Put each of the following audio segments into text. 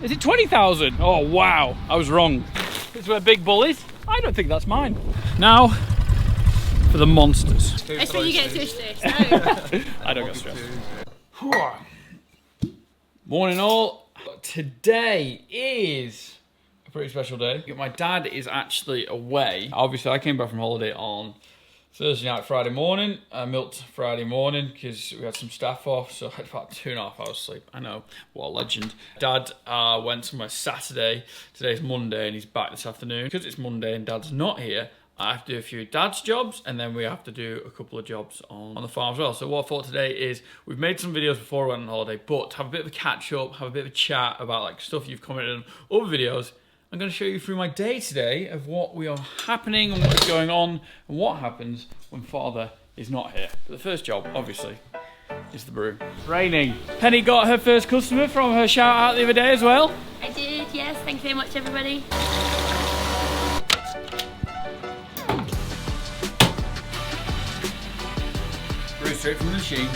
Is it 20,000? Oh wow, I was wrong. This is where Big Bull is. I don't think that's mine. Now for the monsters. That's when you get too stressed. I don't get stressed. Morning all. Today is a pretty special day. My dad is actually away. Obviously I came back from holiday on Thursday night, Friday morning. I milked Friday morning because we had some staff off, so I had about 2.5 hours sleep. I know, what a legend. Dad went somewhere Saturday. Today's Monday and he's back this afternoon. Because it's Monday and Dad's not here, I have to do a few Dad's jobs and then we have to do a couple of jobs on the farm as well. So what I thought today is, we've made some videos before we went on holiday, but to have a bit of a catch up, have a bit of a chat about like stuff you've commented on other videos, I'm going to show you through my day today of what we are happening and what's going on and what happens when Father is not here. But the first job, obviously, is the brew. It's raining. Penny got her first customer from her shout out the other day as well. I did, yes. Thank you very much, everybody. Brew straight from the machine.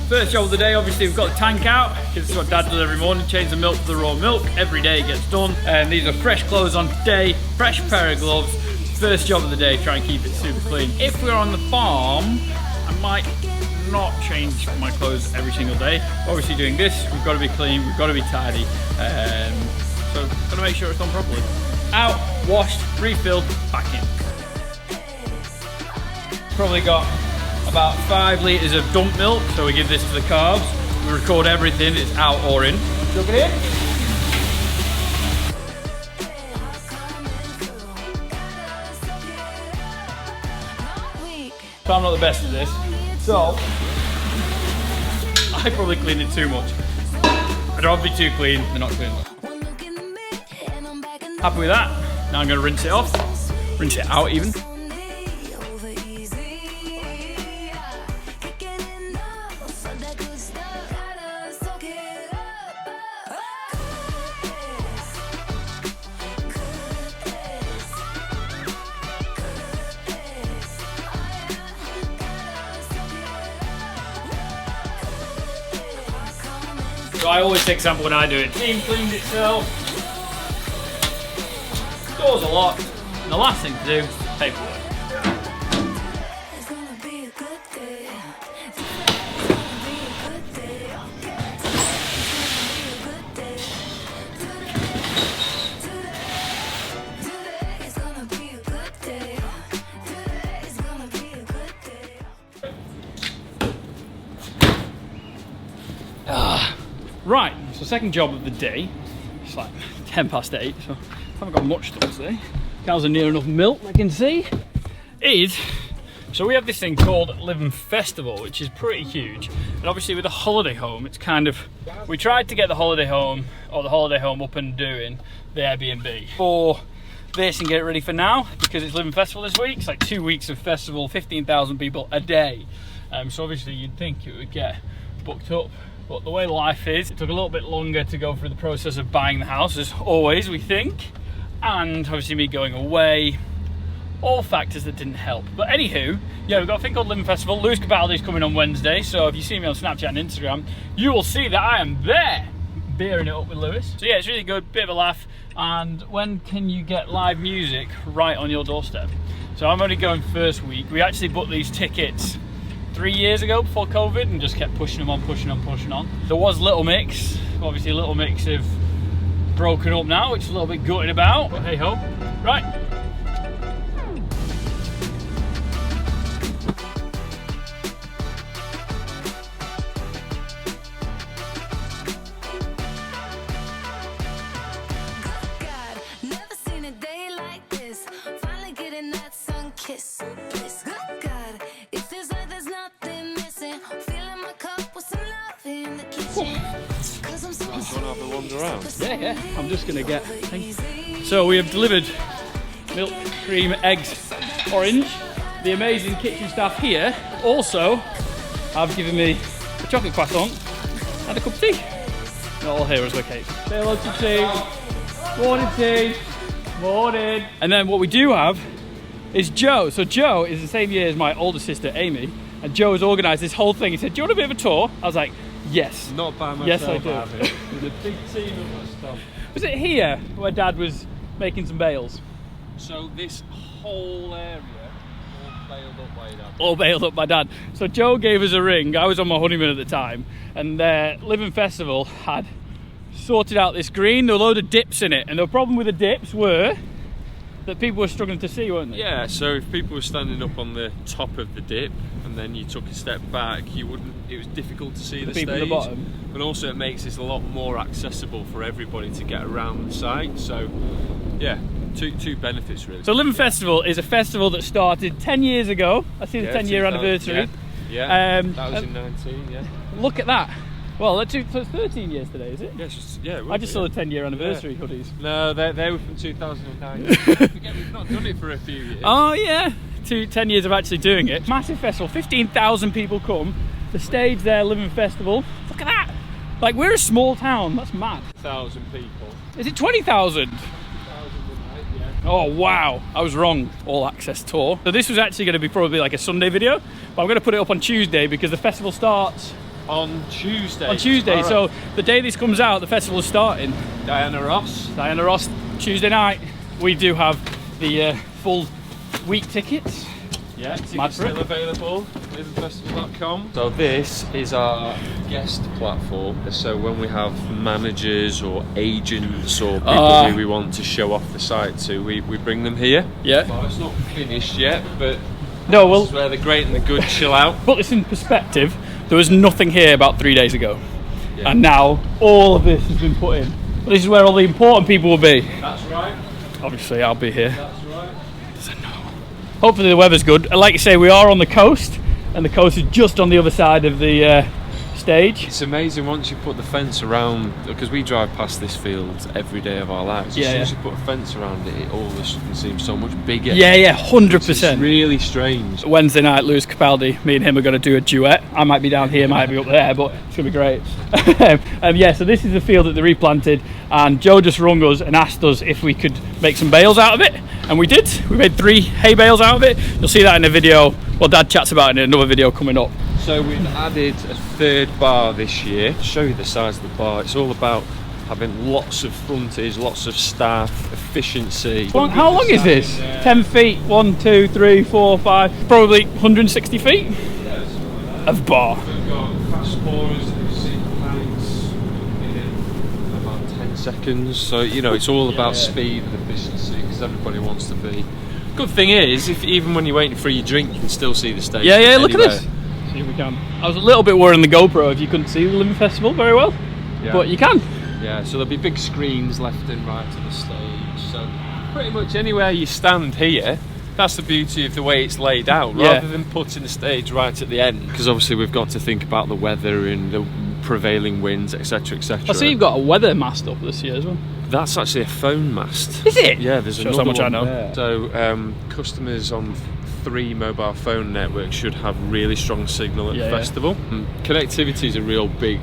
First job of the day, obviously we've got the tank out, because this is what Dad does every morning, change the milk to the raw milk, every day it gets done. And these are fresh clothes on today, fresh pair of gloves. First job of the day, try and keep it super clean. If we're on the farm, I might not change my clothes every single day. Obviously doing this, we've got to be clean, we've got to be tidy. So got to make sure it's done properly. Out, washed, refilled, back in. Probably got about 5 litres of dump milk, so we give this to the calves. We record everything, it's out or in. Chuck it in. So I'm not the best at this, so I probably cleaned it too much. I'd rather be too clean than not clean enough. Happy with that. Now I'm going to rinse it off, rinse it out even. So I always take example when I do it. Team cleans itself. Doors a lot. And the last thing to do, paperwork. Right, so second job of the day, it's like 10 past 8, so I haven't got much done today. Cows are near enough milk, I can see. So we have this thing called Lytham Festival, which is pretty huge. And obviously with a holiday home, it's kind of, we tried to get the holiday home up and doing the Airbnb for this and get it ready for now, because it's Lytham Festival this week. It's like 2 weeks of festival, 15,000 people a day. So obviously you'd think it would get booked up. But the way life is, it took a little bit longer to go through the process of buying the house, as always, we think. And obviously me going away, all factors that didn't help. But anywho, yeah, we've got a thing called Lytham Festival. Lewis Cabaldi's coming on Wednesday, so if you see me on Snapchat and Instagram, you will see that I am there, beering it up with Lewis. So yeah, it's really good, bit of a laugh. And when can you get live music right on your doorstep? So I'm only going first week. We actually booked these tickets 3 years ago before COVID and just kept pushing them on. There was Little Mix, obviously Little Mix have broken up now, which is a little bit gutted about, but hey ho. Right. Yeah, I'm just gonna get things. So we have delivered milk, cream, eggs, orange. The amazing kitchen staff here also have given me a chocolate croissant and a cup of tea. They're all here as we're cake. Say hello to tea. Morning tea. Morning. And then what we do have is Joe. So Joe is the same year as my older sister Amy, and Joe has organised this whole thing. He said, "Do you want a bit of a tour?" I was like, "Yes." Not by myself. Yes, I do. With a big team of us, Tom. Was it here where Dad was making some bales? So this whole area all bailed up by your dad. All bailed up by Dad. So Joe gave us a ring. I was on my honeymoon at the time, and Lytham Festival had sorted out this green. There were a load of dips in it, and the problem with the dips were that people were struggling to see, weren't they? Yeah, so if people were standing up on the top of the dip and then you took a step back, it was difficult to see the people stage. at the bottom. But also it makes this a lot more accessible for everybody to get around the site. So yeah, two benefits really. So Lytham Festival is a festival that started 10 years ago. I see the 10-year anniversary. Yeah, that was in 19, yeah. Look at that. Well, so it's 13 years today, is it? Yeah, I just saw the 10-year anniversary hoodies. No, they were from 2009. Forget we've not done it for a few years. Oh yeah, 10 years of actually doing it. Massive festival, 15,000 people come. The stage there, Lytham Festival. Look at that. Like, we're a small town, that's mad. 1,000 people. Is it 20,000? 1,000 a night, yeah. Oh wow, I was wrong. All access tour. So this was actually going to be probably like a Sunday video, but I'm going to put it up on Tuesday because the festival starts on Tuesday. On Tuesday, right. So the day this comes out, the festival is starting. Diana Ross, Tuesday night. We do have the full week tickets. Yeah, tickets still available. Lythamfestival.com. So this is our guest platform. So when we have managers or agents or people who we want to show off the site to, we bring them here. Yeah. Well, it's not finished yet, but no, this is where the great and the good chill out. Put this in perspective. There was nothing here about 3 days ago, and now all of this has been put in. But this is where all the important people will be. That's right. Obviously, I'll be here. That's right. So, no. Hopefully the weather's good. And like you say, we are on the coast, and the coast is just on the other side of the stage. It's amazing once you put the fence around, because we drive past this field every day of our lives. As soon as you put a fence around it, all of a sudden seems so much bigger. Yeah, 100%. It's really strange. Wednesday night, Lewis Capaldi, me and him are going to do a duet. I might be down here, might be up there, but it's going to be great. Yeah, so this is the field that they replanted, and Joe just rung us and asked us if we could make some bales out of it, and we did. We made 3 hay bales out of it. You'll see that in a video. Well, Dad chats about it in another video coming up. So we've added a 3rd bar this year. To show you the size of the bar, it's all about having lots of frontage, lots of staff, efficiency. How long is this? 10 feet, 1, 2, 3, 4, 5, probably 160 feet of bar. We've got fast pourers that you see planks in about 10 seconds. So, you know, it's all about speed and efficiency, because everybody wants to be. Good thing is, even when you're waiting for your drink, you can still see the stage. Yeah, look at this. See if we can. I was a little bit worried on the GoPro if you couldn't see the Lytham Festival very well, but you can. Yeah, so there'll be big screens left and right of the stage. So pretty much anywhere you stand here, that's the beauty of the way it's laid out, rather than putting the stage right at the end. Because obviously we've got to think about the weather and the prevailing winds, etc, etc. I see you've got a weather mast up this year as well. That's actually a phone mast. Is it? Yeah, there's Shows another how much one I know. there. So customers on 3 mobile phone networks should have really strong signal at the festival. Connectivity is a real big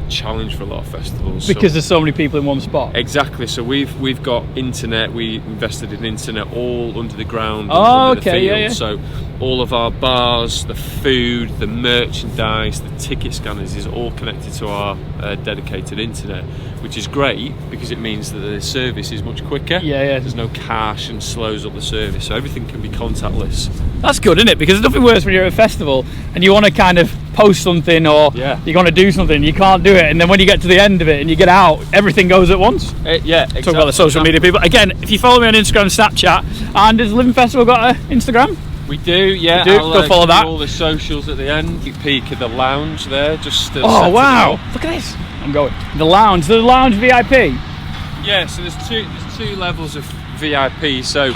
challenge for a lot of festivals because there's so many people in one spot. Exactly. So we've got internet. We invested in internet all under the ground, under the field. So all of our bars, the food, the merchandise, the ticket scanners is all connected to our dedicated internet, which is great because it means that the service is much quicker. There's no cache and slows up the service, so everything can be contactless. That's good, isn't it? Because there's nothing worse when you're at a festival and you want to kind of post something or you're going to do something, you can't do it, and then when you get to the end of it and you get out, everything goes at once. Exactly. Talk about the social media people. Again, if you follow me on Instagram and Snapchat, and has Lytham Festival got an Instagram? We do, yeah. We do. Go follow that. All the socials at the end. You peek at the lounge there, just still. Oh wow! Look at this. I'm going. The lounge VIP. Yeah, so there's two levels of VIP. So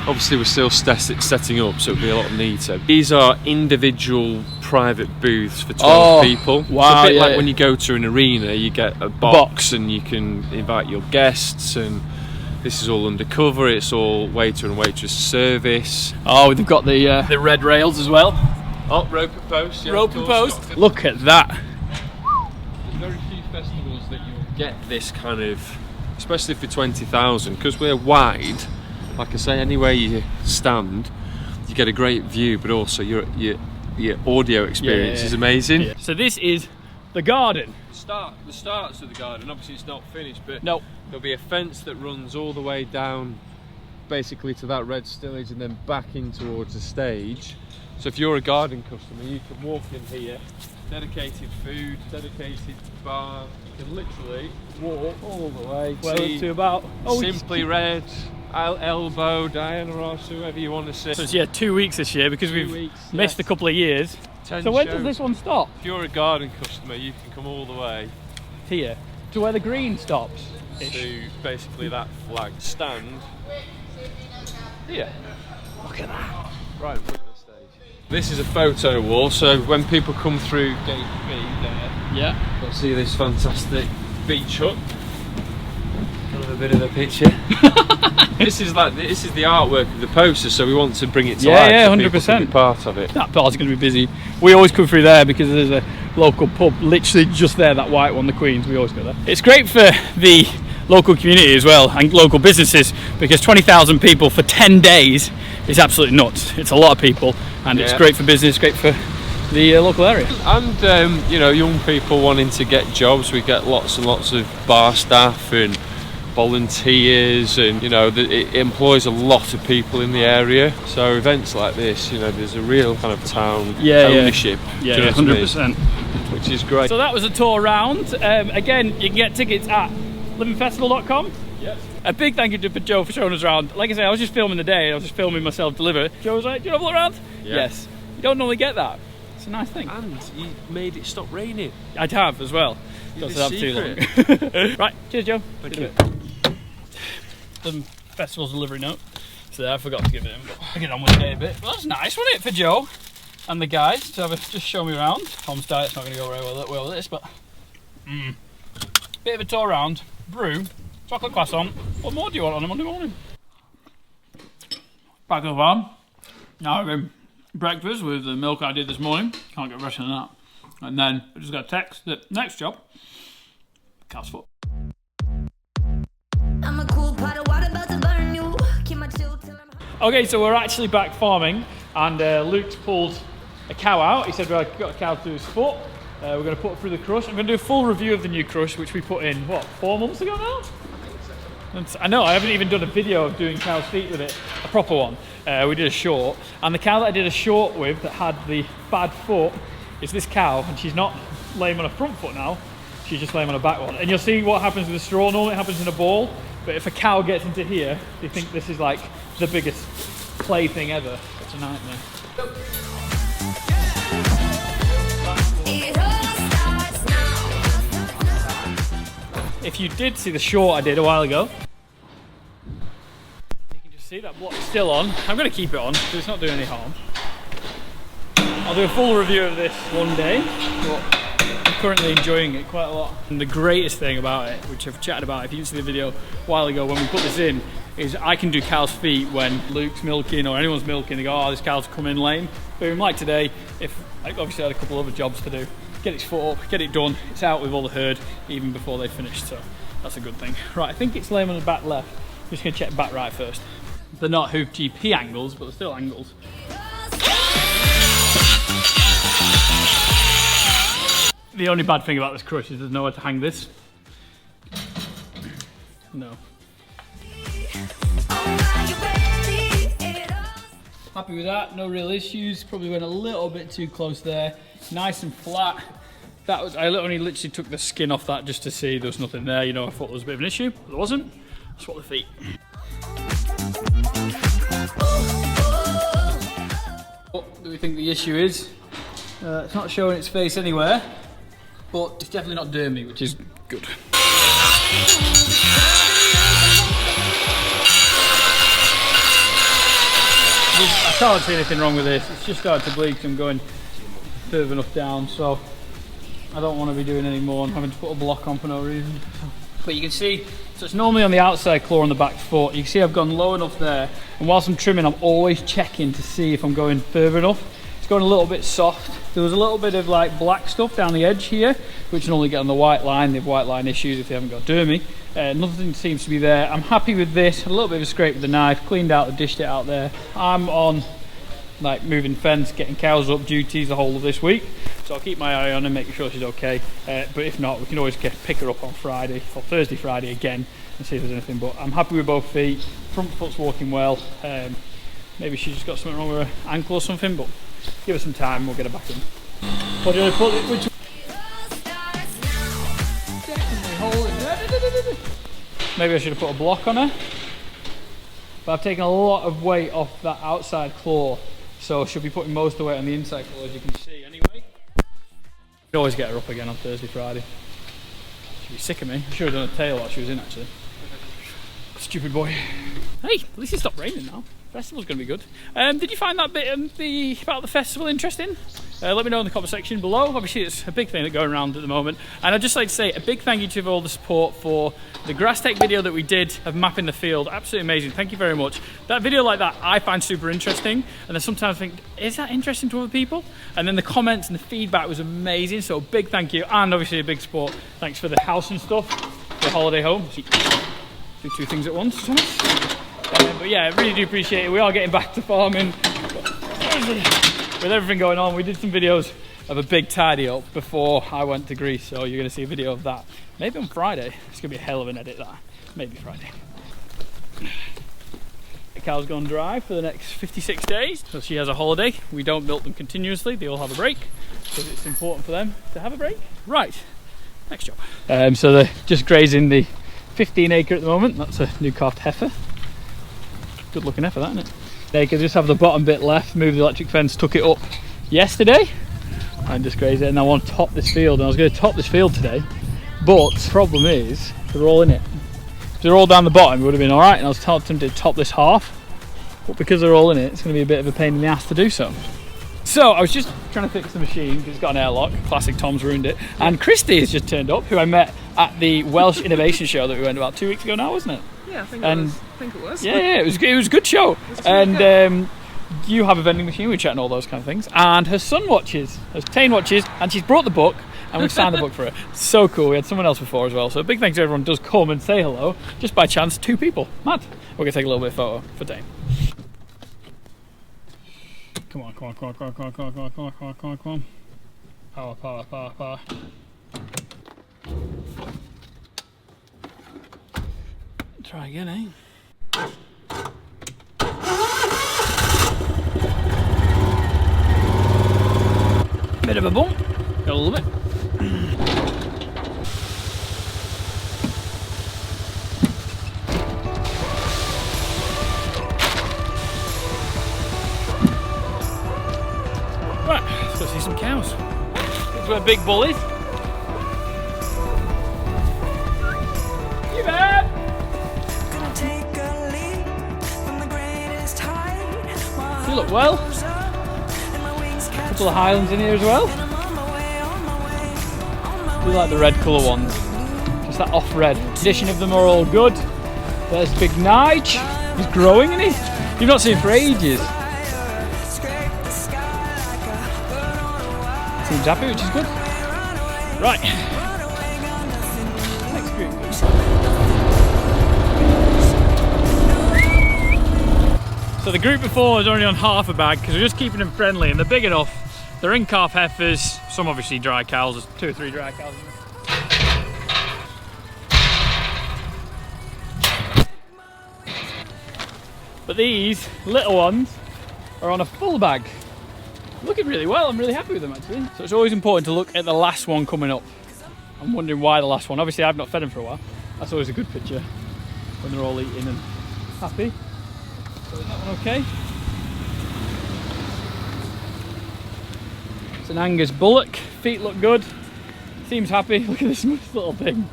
obviously we're still setting up, so it'll be a lot neater. These are individual private booths for 12 people. Wow! It's a bit like when you go to an arena, you get a box and you can invite your guests, and this is all undercover. It's all waiter and waitress service. Oh, they've got the red rails as well. Oh, rope and post. Yeah, rope and post. Look at that. There's very few festivals that you'll get this kind of, especially for 20,000, because we're wide. like I say, anywhere you stand, you get a great view, but also your audio experience is amazing. Yeah. So this is the garden. The starts of the garden. Obviously, it's not finished, but no, there'll be a fence that runs all the way down, basically to that red stillage, and then back in towards the stage. So if you're a garden customer, you can walk in here. Dedicated food, dedicated bar. You can literally walk all the way to about Simply Red, Elbow, Diana Ross, whoever you want to sit. So it's 2 weeks this year because we've missed a couple of years. So when does this one stop? If you're a garden customer, you can come all the way here to where the green stops. To basically that flag stand. Here. Look at that. Right in front of the stage. This is a photo wall, so when people come through gate B there, they'll see this fantastic beach hut. Another bit of a picture. This is the artwork of the poster, so we want to bring it to life. Yeah, so 100%. People can be part of it. That part's going to be busy. We always come through there because there's a local pub literally just there, that white one, the Queen's. We always go there. It's great for the local community as well and local businesses because 20,000 people for 10 days is absolutely nuts. It's a lot of people, and it's great for business, great for the local area. And you know, young people wanting to get jobs. We get lots and lots of bar staff and volunteers, and you know, it employs a lot of people in the area. So events like this, you know, there's a real kind of town ownership. Yeah, 100%. Which is great. So that was a tour around. Again, you can get tickets at lythamfestival.com. Yes. A big thank you to Joe for showing us around. Like I say, I was just filming the day, I was just filming myself deliver. Joe was like, do you want to look around? Yeah. Yes. You don't normally get that. It's a nice thing. And you made it stop raining. I'd have as well. You're Don't the have too secret. long. Right, cheers Joe. Thank you. The festival's delivery note. So I forgot to give it him, but I'll get on with the day a bit. Well, that's nice, wasn't it, for Joe and the guys to have just show me around. Tom's diet's not going to go very well with this, but bit of a tour around. Brew, chocolate croissant. What more do you want on a Monday morning? Back to the farm. Now having breakfast with the milk I did this morning. Can't get rushing on that. And then I just got a text that next job, cow's foot. I'm a cool pot of water about to burn you. Keep my chill till I'm... Okay, so we're actually back farming, and Luke's pulled a cow out. He said we got a cow through his foot. We're going to put it through the crush. I'm going to do a full review of the new crush, which we put in, what, 4 months ago now? I know, I haven't even done a video of doing cow's feet with it, a proper one. We did a short, and the cow that I did a short with that had the bad foot is this cow, and she's not laying on her front foot now, she's just laying on her back one. And you'll see what happens with the straw. Normally it happens in a ball, but if a cow gets into here, they think this is like the biggest play thing ever. It's a nightmare. If you did see the short I did a while ago, you can just see that block's still on. I'm going to keep it on because it's not doing any harm. I'll do a full review of this one day, but I'm currently enjoying it quite a lot. And the greatest thing about it, which I've chatted about, if you didn't see the video a while ago when we put this in, is I can do cow's feet when Luke's milking or anyone's milking. They go, oh, this cow's come in lame. Boom, like today, if I obviously had a couple other jobs to do. Get its foot up, get it done. It's out with all the herd even before they finished, so that's a good thing. Right, I think it's lame on the back left. I'm just gonna check back right first. They're not hoof GP angles, but they're still angles. The only bad thing about this crush is there's nowhere to hang this. No. Happy with that, no real issues. Probably went a little bit too close there. Nice and flat. That was, I only literally took the skin off that just to see there was nothing there. You know, I thought there was a bit of an issue, but there wasn't. That's what the feet. What do we think the issue is? It's not showing its face anywhere, but it's definitely not dermy, which is good. I can't see anything wrong with this. It's just started to bleed. I'm going further enough down, so I don't want to be doing any more. I'm having to put a block on for no reason. But you can see, so it's normally on the outside claw on the back foot. You can see I've gone low enough there, and whilst I'm trimming, I'm always checking to see if I'm going further enough. It's going a little bit soft. There was a little bit of like black stuff down the edge here, which you normally get on the white line. They have white line issues if they haven't got dermy. Nothing seems to be there. I'm happy with this. A little bit of a scrape with the knife, cleaned out, dished it out there. I'm on like moving fence, getting cows up duties the whole of this week, so I'll keep my eye on her, making sure she's okay. But if not, we can always pick her up on Friday or Thursday, Friday again, and see if there's anything. But I'm happy with both feet. Front foot's walking well. Maybe she's just got something wrong with her ankle or something, but give her some time and we'll get her back in. What do you want to put it? Which maybe I should have put a block on her, but I've taken a lot of weight off that outside claw, so she'll be putting most of the weight on the inside claw, as you can see anyway. You can always get her up again on Thursday, Friday. She'd be sick of me. I should have done a tail while she was in, actually. Stupid boy. Hey, at least it stopped raining now. Festival's going to be good. Did you find that bit about the festival interesting? Let me know in the comment section below. Obviously it's a big thing that's going around at the moment, and I'd just like to say a big thank you to all the support for the grass tech video that we did of mapping the field. Absolutely amazing, thank you very much. That video like that I find super interesting, and I sometimes think, is that interesting to other people? And then the comments and the feedback was amazing, so a big thank you, and obviously a big support. Thanks for the house and stuff, the holiday home. Do two things at once, Thomas. But yeah, I really do appreciate it. We are getting back to farming. With everything going on, we did some videos of a big tidy up before I went to Greece, so you're going to see a video of that. Maybe on Friday. It's going to be a hell of an edit, that. Maybe Friday. The cow's gone dry for the next 56 days, so she has a holiday. We don't milk them continuously, they all have a break, because it's important for them to have a break. Right, next job. So they're just grazing the 15 acre at the moment. That's a new calved heifer. Good looking heifer, that, isn't it? They could just have the bottom bit left, move the electric fence, took it up yesterday and just graze it, and I want to top this field, and I was going to top this field today, but the problem is they're all in it. If they're all down the bottom it would have been alright, and I was tempted to top this half, but because they're all in it, it's going to be a bit of a pain in the ass to do so. So I was just trying to fix the machine because it's got an airlock. Classic Tom's ruined it. And Christy has just turned up, who I met at the Welsh Innovation Show that we went about 2 weeks ago now, wasn't it? Yeah, I think it was. Yeah, it was a good show. And you have a vending machine, we chat and all those kind of things. And her son watches, Tane watches, and she's brought the book, and we've signed the book for her. So cool. We had someone else before as well. So a big thanks to everyone who does come and say hello. Just by chance, 2 people. Mad. We're going to take a little bit of photo for Tane. Come on. Power. Try again, eh? Bit of a bump. Got a little bit. Right, let's go see some cows. This is where Big Bull is. You bad? You look well. A couple of Highlands in here as well. We like the red colour ones. Just that off red. Condition of them are all good. There's Big Nige. He's growing, isn't he? You've not seen him for ages. Seems happy, which is good. Right. Next group. So the group before was only on half a bag because we're just keeping them friendly, and they're big enough. They're in calf heifers, some obviously dry cows. There's 2 or 3 dry cows. But these little ones are on a full bag. Looking really well, I'm really happy with them actually. So it's always important to look at the last one coming up. I'm wondering why the last one. Obviously I've not fed them for a while. That's always a good picture when they're all eating and happy. So is that one okay? It's an Angus bullock, feet look good, seems happy. Look at this little thing.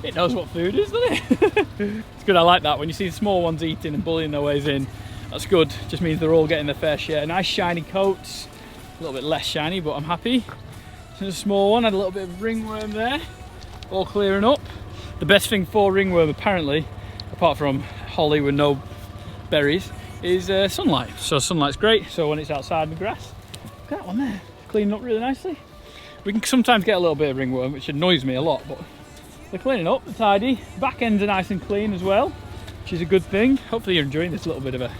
It knows what food is, doesn't it? It's good, I like that. When you see the small ones eating and bullying their ways in, that's good. Just means they're all getting their fair share. Nice shiny coats, a little bit less shiny, but I'm happy. There's a small one, had a little bit of ringworm there, all clearing up. The best thing for ringworm apparently, apart from holly with no berries, is sunlight. So sunlight's great, so when it's outside in the grass, Look at that one there, cleaning up really nicely. We can sometimes get a little bit of ringworm, which annoys me a lot, but they're cleaning up, they're tidy. Back ends are nice and clean as well, which is a good thing. Hopefully you're enjoying this little bit of a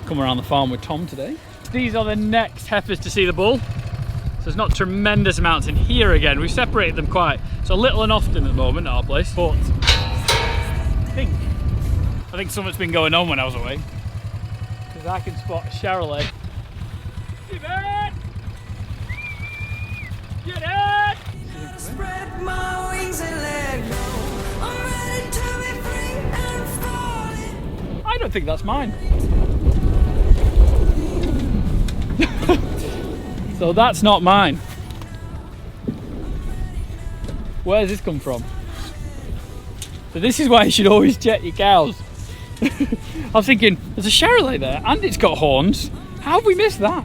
come around the farm with Tom today. These are the next heifers to see the bull. So there's not tremendous amounts in here again. We've separated them quite so little and often at the moment at our place, but I think something's been going on when I was away, because I can spot a Charolais. Get it! Spread my wings and let go. I'm ready to be free and falling. I don't think that's mine. So that's not mine. Where does this come from? So this is why you should always check your cows. I was thinking, there's a Charolais there and it's got horns. How have we missed that?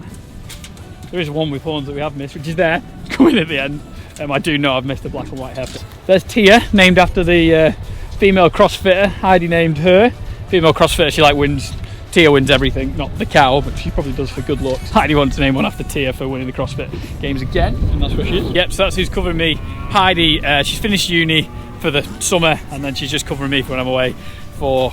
There is one with horns that we have missed, which is there, coming at the end. I do know I've missed the black and white heifer. There's Tia, named after the female crossfitter. Heidi named her. Female crossfitter, she wins. Tia wins everything, not the cow, but she probably does for good looks. Heidi wants to name one after Tia for winning the CrossFit games again, and that's where she is. Yep, so that's who's covering me. Heidi, she's finished uni for the summer, and then she's just covering me for when I'm away for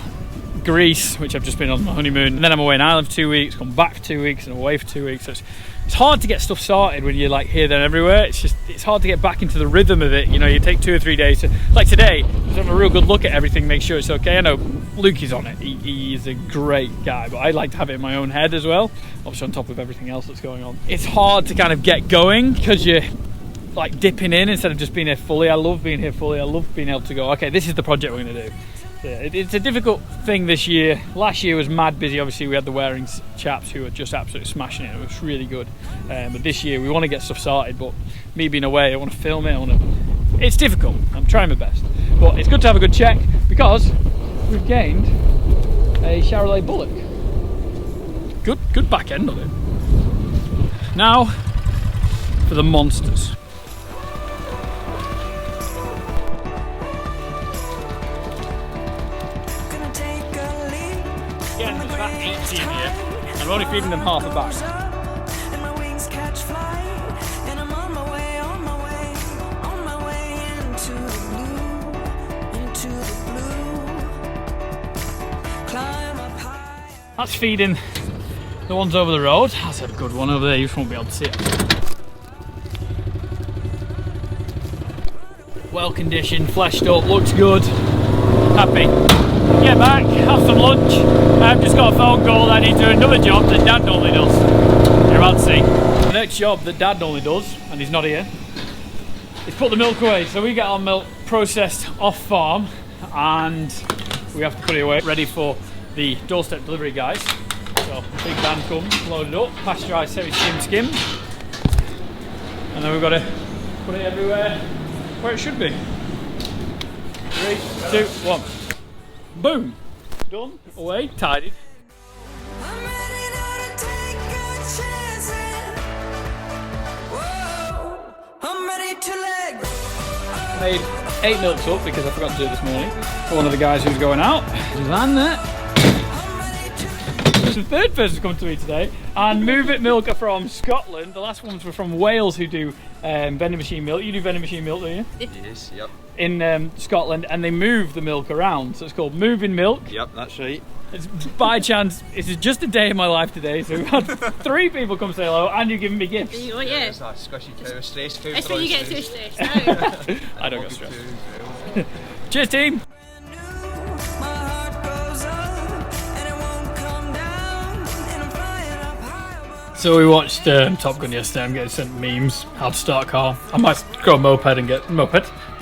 Greece, which I've just been on my honeymoon, and then I'm away in Ireland for 2 weeks, come back 2 weeks, and away for 2 weeks. So it's hard to get stuff started when you're here, there, and everywhere. It's hard to get back into the rhythm of it. You know, you take 2 or 3 days to, like today, just have a real good look at everything, make sure it's okay. I know Luke is on it. He is a great guy, but I like to have it in my own head as well, obviously on top of everything else that's going on. It's hard to kind of get going because you're dipping in instead of just being here fully. I love being here fully. I love being able to go, okay, this is the project we're going to do. Yeah, it's a difficult thing this year. Last year was mad busy. Obviously we had the wearing chaps who were just absolutely smashing it. It was really good. But this year we want to get stuff started, but me being away, I want to film it. It's difficult. I'm trying my best, but it's good to have a good check because we've gained a Charolais bullock. Good back end of it. Now for the monsters. Again, there's about 80 in here, and we're only feeding them half a bag. That's feeding the ones over the road. That's a good one over there, you just won't be able to see it. Well conditioned, fleshed up, looks good. Happy. Get back, have some lunch. I've just got a phone call. I need to do another job that Dad normally does. You're about to see. The next job that Dad normally does, and he's not here, is put the milk away. So we get our milk processed off farm and we have to put it away, ready for the doorstep delivery guys. So big van comes, loaded up, pasteurised, semi-skimmed, and then we've got to put it everywhere where it should be. 3, 2, 1. Boom! Done, away, tidied. Made 8 milks up because I forgot to do it this morning for one of the guys who's going out. There's a van there. The third person's come to me today, and Move It Milk are from Scotland. The last ones were from Wales who do vending machine milk. You do vending machine milk, don't you? Yes, yep. In Scotland, and they move the milk around, so it's called Moving Milk. Yep, that's right. It's by chance, it's just a day in my life today, so we've had 3 people come say hello, and you've given me gifts. You want, yeah. It's a squishy cow, stress cow. That's when you get too stressed out. I don't get stressed. Cheers, team! So we watched Top Gun yesterday. I'm getting sent memes, how to start a car. I might grow a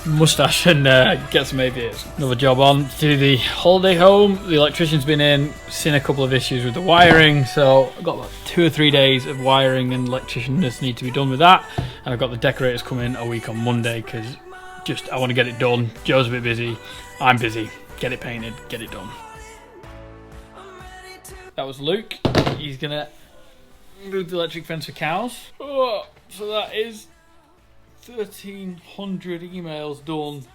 mustache and get some aviators. Another job on to the holiday home. The electrician's been in, seen a couple of issues with the wiring, so I've got about 2 or 3 days of wiring and electrician just need to be done with that. And I've got the decorators coming a week on Monday because I want to get it done. Joe's a bit busy, I'm busy. Get it painted, get it done. That was Luke. He's gonna move the electric fence for cows. Oh, so that is 1,300 emails done.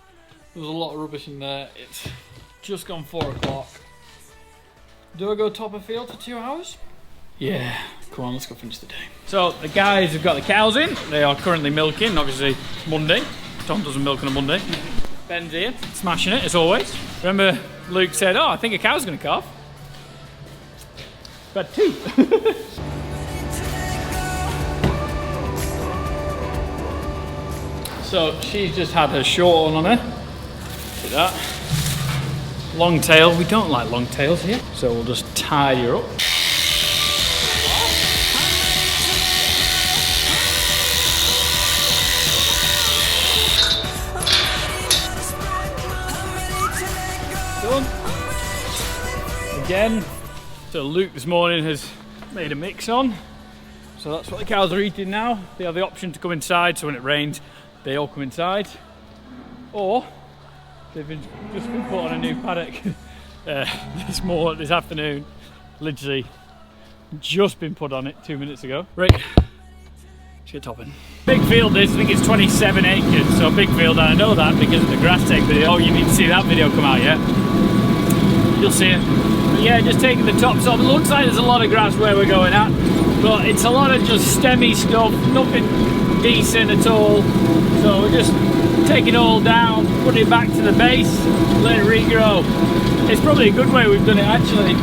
There's a lot of rubbish in there. It's just gone 4 o'clock. Do I go top of field for 2 hours? Yeah, Come on, let's go finish the day. So the guys have got the cows in. They are currently milking. Obviously, it's Monday. Tom doesn't milk on a Monday. Ben's here, smashing it as always. Remember, Luke said, "Oh, I think a cow's going to calf." But 2. So she's just had her short on her. See that? Long tail. We don't like long tails here, so we'll just tie her up. Done. Again. So Luke this morning has made a mix on. So that's what the cows are eating now. They have the option to come inside, so when it rains, they all come inside. Or they've just been put on a new paddock this afternoon. Literally just been put on it 2 minutes ago. Right, let's get topping. Big field this, I think it's 27 acres, so big field, and I know that because of the grass take video. Oh, you need to see that video come out yet. You'll see it. But yeah, just taking the tops off. It looks like there's a lot of grass where we're going at, but it's a lot of just stemmy stuff, nothing decent at all. So we're just taking it all down, putting it back to the base, let it regrow. It's probably a good way we've done it actually,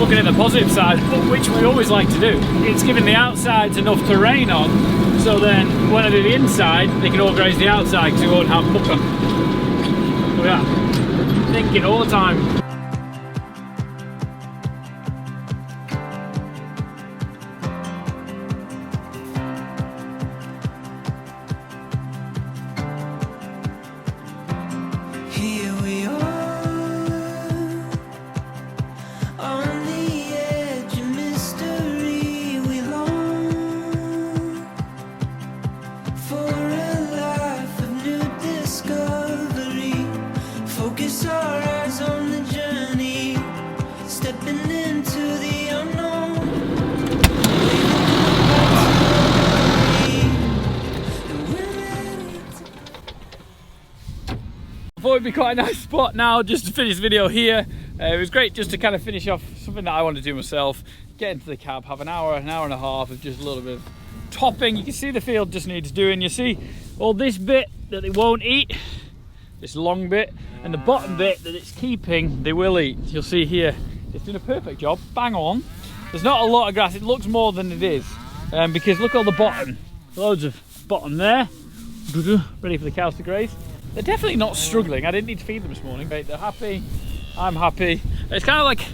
looking at the positive side, which we always like to do. It's giving the outsides enough terrain on, so then when I do the inside, they can all graze the outside because we won't have muck on. Look at that. Thinking all the time. Thought it'd be quite a nice spot now just to finish the video here. It was great just to kind of finish off something that I want to do myself, get into the cab, have an hour and a half of just a little bit of topping. You can see the field just needs doing. You see all this bit that they won't eat, this long bit, and the bottom bit that it's keeping, they will eat. You'll see here, it's doing a perfect job, bang on. There's not a lot of grass, it looks more than it is, because look at all the bottom, loads of bottom there, ready for the cows to graze. They're definitely not struggling. I didn't need to feed them this morning. They're happy, I'm happy. It's kind of like,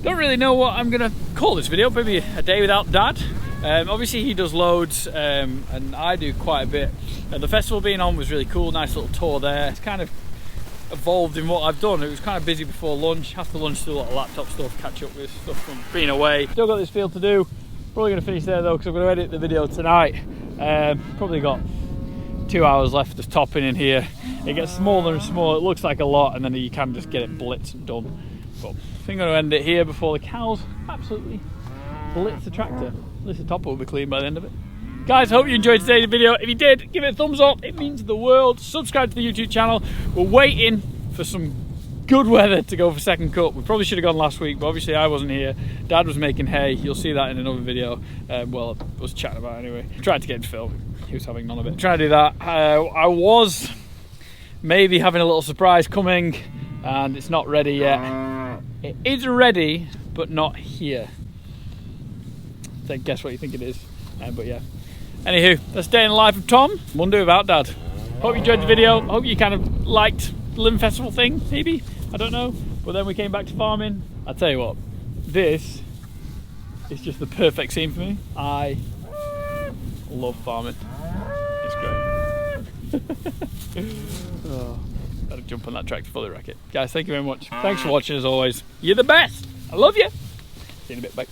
don't really know what I'm gonna call this video, maybe a day without Dad. Obviously he does loads and I do quite a bit. The festival being on was really cool, nice little tour there. It's kind of evolved in what I've done. It was kind of busy before lunch. After lunch, still a lot of laptop stuff, catch up with stuff from being away. Still got this field to do. Probably gonna finish there though, because I'm gonna edit the video tonight. Probably got 2 hours left of topping in here. It gets smaller and smaller, it looks like a lot, and then you can just get it blitzed and done. But I think I'm going to end it here before the cows absolutely blitz the tractor. At least the top will be clean by the end of it. Guys, I hope you enjoyed today's video. If you did, give it a thumbs up, it means the world. Subscribe to the YouTube channel. We're waiting for some good weather to go for second cut. We probably should have gone last week, but obviously I wasn't here. Dad was making hay. You'll see that in another video. Well, I was chatting about it anyway. Tried to get him to film. He was having none of it. Trying to do that. I was maybe having a little surprise coming, and it's not ready yet. It is ready, but not here. So guess what you think it is. But yeah. Anywho, that's day in the life of Tom. Monday without Dad. Hope you enjoyed the video. Hope you kind of liked the Lytham Festival thing, maybe. I don't know. But then we came back to farming. I'll tell you what, this is just the perfect scene for me. I love farming. It's great. Oh, better jump on that tractor for the racket. Guys, thank you very much. Thanks for watching as always. You're the best. I love you. See you in a bit. Bye.